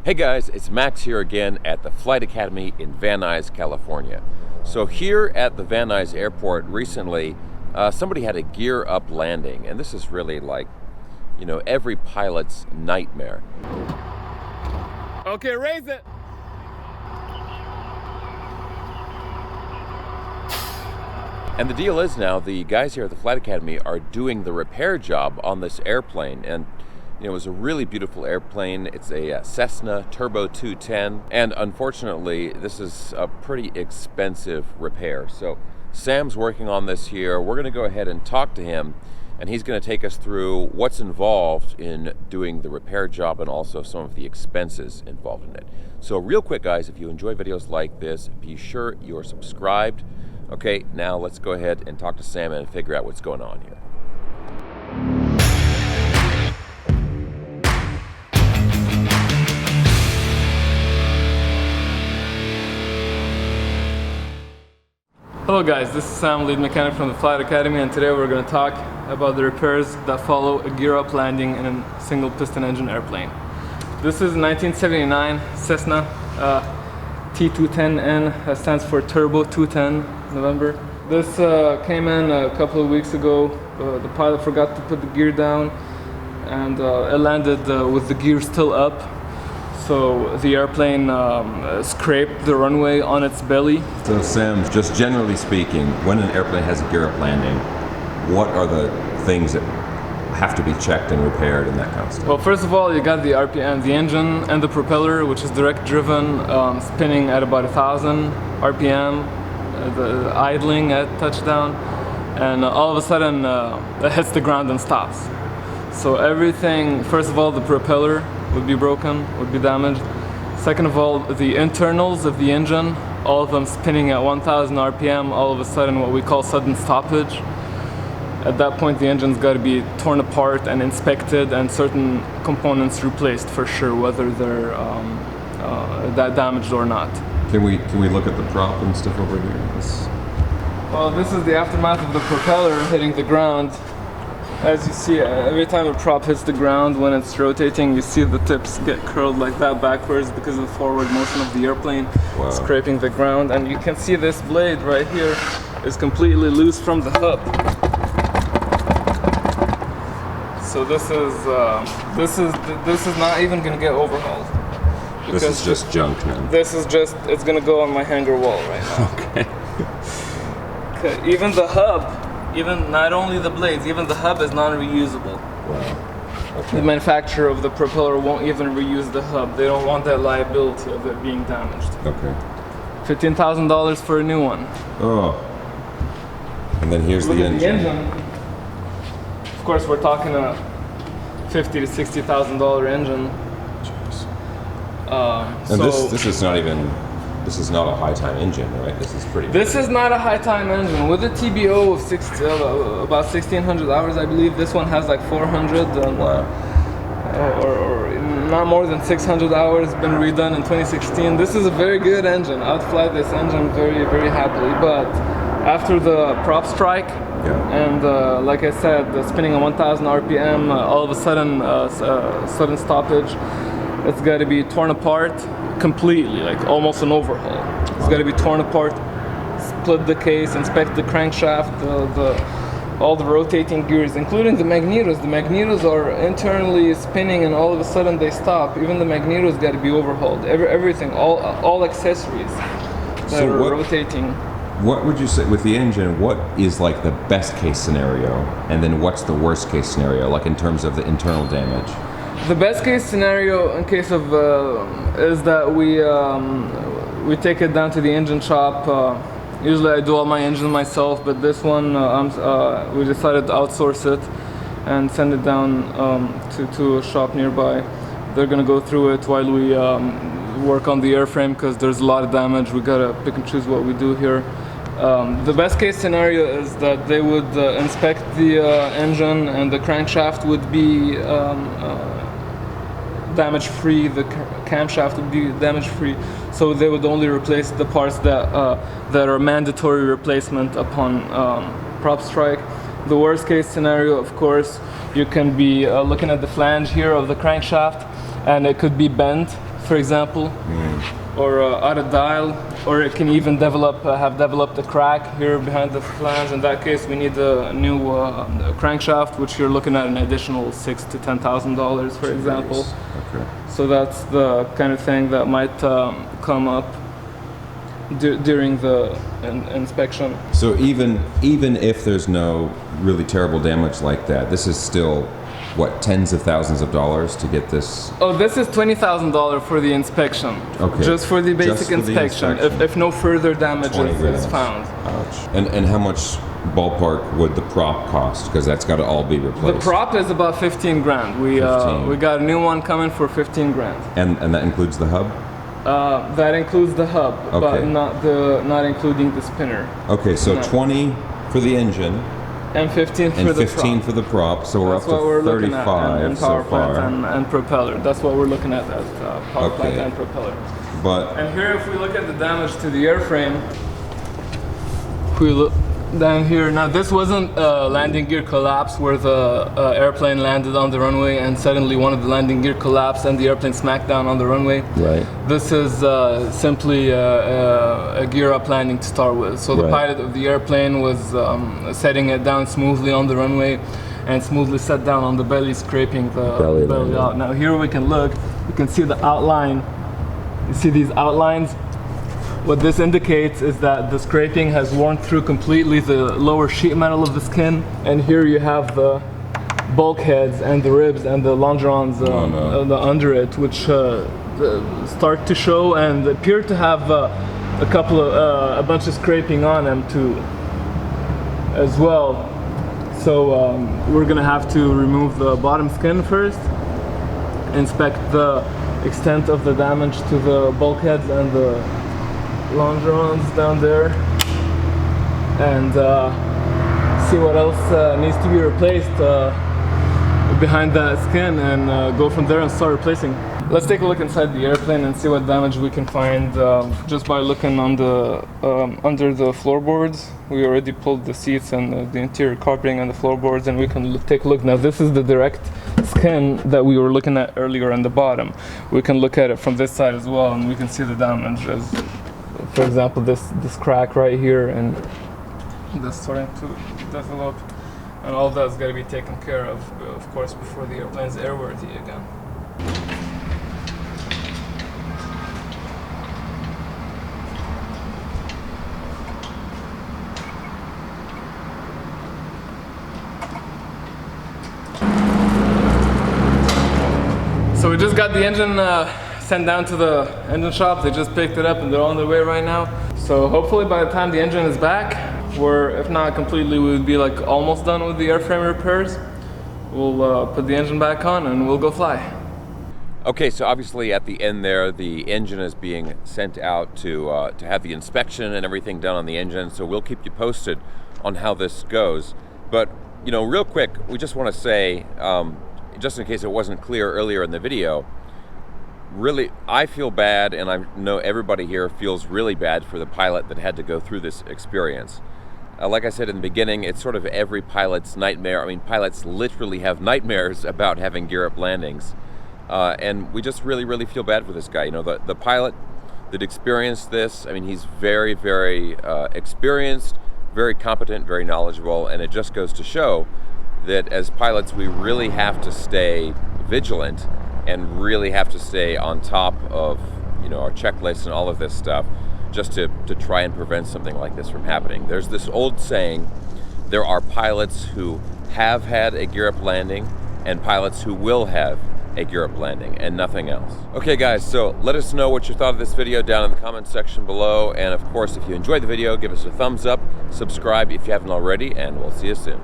Hey guys, it's Max here again at the Flight Academy in Van Nuys, California. So here at the Van Nuys airport recently, somebody had a gear up landing, and this is really like, you know, every pilot's nightmare. Okay, raise it. And the deal is now the guys here at the Flight Academy are doing the repair job on this airplane, and you know, it was a really beautiful airplane. It's a Cessna T210, and unfortunately this is a pretty expensive repair. So Sam's working on this here. We're going to go ahead and talk to him, and he's going to take us through what's involved in doing the repair job and also some of the expenses involved in it. So real quick guys, if you enjoy videos like this, be sure you're subscribed. Okay, now let's go ahead and talk to Sam and figure out what's going on here. Hello guys, this is Sam, lead mechanic from the Flight Academy, and today we're going to talk about the repairs that follow a gear up landing in a single piston engine airplane. This is a 1979 Cessna T210N, that stands for Turbo 210 November. This came in a couple of weeks ago. The pilot forgot to put the gear down, and it landed with the gear still up. So the airplane scraped the runway on its belly. So Sam, just generally speaking, when an airplane has a gear up landing, what are the things that have to be checked and repaired and that kind of stuff? Well, first of all, you got the RPM, the engine and the propeller, which is direct driven, spinning at about 1,000 RPM, the idling at touchdown, and all of a sudden it hits the ground and stops. So everything, first of all, the propeller would be broken, would be damaged. Second of all, the internals of the engine, all of them spinning at 1,000 RPM, all of a sudden what we call sudden stoppage. At that point the engine's got to be torn apart and inspected, and certain components replaced for sure, whether they're that damaged or not. Can we look at the prop and stuff over here? Well, this is the aftermath of the propeller hitting the ground. As you see, every time a prop hits the ground when it's rotating, you see the tips get curled like that backwards because of the forward motion of the airplane. Wow. Scraping the ground. And you can see this blade right here is completely loose from the hub. So this is not even going to get overhauled. This is just junk now. This is just, it's going to go on my hanger wall right now. Okay. Even the hub, even not only the blades, even the hub is non-reusable. Wow. Okay. The manufacturer of the propeller won't even reuse the hub. They don't want that liability of it being damaged. Okay. $15,000 for a new one. Oh. And then here's the engine. Of course, we're talking a $50,000 to $60,000 engine. Jeez. So and this is not a high time engine, right? This is pretty. This is not a high time engine with a TBO of about 1,600 hours, I believe. This one has like 400. Wow. Or not more than 600 hours. Been redone in 2016. This is a very good engine. I'd fly this engine very, very happily. But after the prop strike, and like I said, spinning at 1,000 RPM, all of a sudden, sudden stoppage. It's got to be torn apart completely, like almost an overhaul. It's got to be torn apart, split the case, inspect the crankshaft, all the rotating gears, including the magnetos. The magnetos are internally spinning, and all of a sudden they stop. Even the magnetos got to be overhauled. Everything, all accessories that are rotating. What would you say with the engine? What is like the best case scenario, and then what's the worst case scenario, like in terms of the internal damage? The best case scenario in case of is that we take it down to the engine shop. Usually I do all my engine myself, but this one we decided to outsource it and send it down to a shop nearby. They're gonna go through it while we work on the airframe, because there's a lot of damage. We gotta pick and choose what we do here. The best case scenario is that they would inspect the engine, and the crankshaft would be damage-free, the camshaft would be damage-free, so they would only replace the parts that are mandatory replacement upon prop strike. The worst case scenario, of course, you can be looking at the flange here of the crankshaft, and it could be bent for example, or out of dial, or it can even have developed a crack here behind the flange. In that case, we need a new crankshaft, which you're looking at an additional $6,000 to $10,000, for example. Okay. So that's the kind of thing that might come up during the inspection. So even if there's no really terrible damage like that, this is still what, tens of thousands of dollars to get this? Oh, this is $20,000 for the inspection. Okay. Just for the basic Just for the inspection. If no further damage is found. Ouch. And how much ballpark would the prop cost? Because that's got to all be replaced. The prop is about 15 grand. We got a new one coming for 15 grand. And that includes the hub? That includes the hub, but Okay. not including the spinner. Okay, so No. 20 for the engine And 15 for and the 15 prop. for the prop, so we're That's up what we're to looking at 35 in so power plant far. and propeller. That's what we're looking at power plant Okay. and propeller. But And here, if we look at the damage to the airframe, if we look down here, now this wasn't a landing gear collapse where the airplane landed on the runway and suddenly one of the landing gear collapsed and the airplane smacked down on the runway. right. This is simply a gear up landing to start with. So the Right. pilot of the airplane was setting it down smoothly on the runway and smoothly set down on the belly, scraping the Belly belly line, out. Now here we can look, you can see the outline. You see these outlines? What this indicates is that the scraping has worn through completely the lower sheet metal of the skin. And here you have the bulkheads and the ribs and the longerons under it, which start to show and appear to have a bunch of scraping on them too, as well. So we're gonna have to remove the bottom skin first, inspect the extent of the damage to the bulkheads and the longerons down there, and see what else needs to be replaced behind that skin, and go from there and start replacing. Let's take a look inside the airplane and see what damage we can find just by looking on the under the floorboards. We already pulled the seats and the interior carpeting and the floorboards, and we can take a look. Now this is the direct skin that we were looking at earlier on the bottom. We can look at it from this side as well, and we can see the damage. As, for example, this crack right here, and that's starting to develop, and all that's got to be taken care of course, before the airplane's airworthy again. So we just got the engine sent down to the engine shop. They just picked it up and they're on their way right now. So hopefully by the time the engine is back, if not completely, we would be like almost done with the airframe repairs. We'll put the engine back on and we'll go fly. Okay, so obviously at the end there, the engine is being sent out to have the inspection and everything done on the engine. So we'll keep you posted on how this goes. But you know, real quick, we just want to say, just in case it wasn't clear earlier in the video, really, I feel bad, and I know everybody here feels really bad for the pilot that had to go through this experience. Like I said in the beginning, it's sort of every pilot's nightmare. I mean, pilots literally have nightmares about having gear-up landings. And we just really, really feel bad for this guy. You know, the pilot that experienced this, I mean, he's very, very experienced, very competent, very knowledgeable, and it just goes to show that as pilots, we really have to stay vigilant and really have to stay on top of, you know, our checklists and all of this stuff, just to try and prevent something like this from happening. There's this old saying, there are pilots who have had a gear-up landing and pilots who will have a gear-up landing and nothing else. Okay guys, so let us know what you thought of this video down in the comments section below, and of course if you enjoyed the video, give us a thumbs up, subscribe if you haven't already, and we'll see you soon.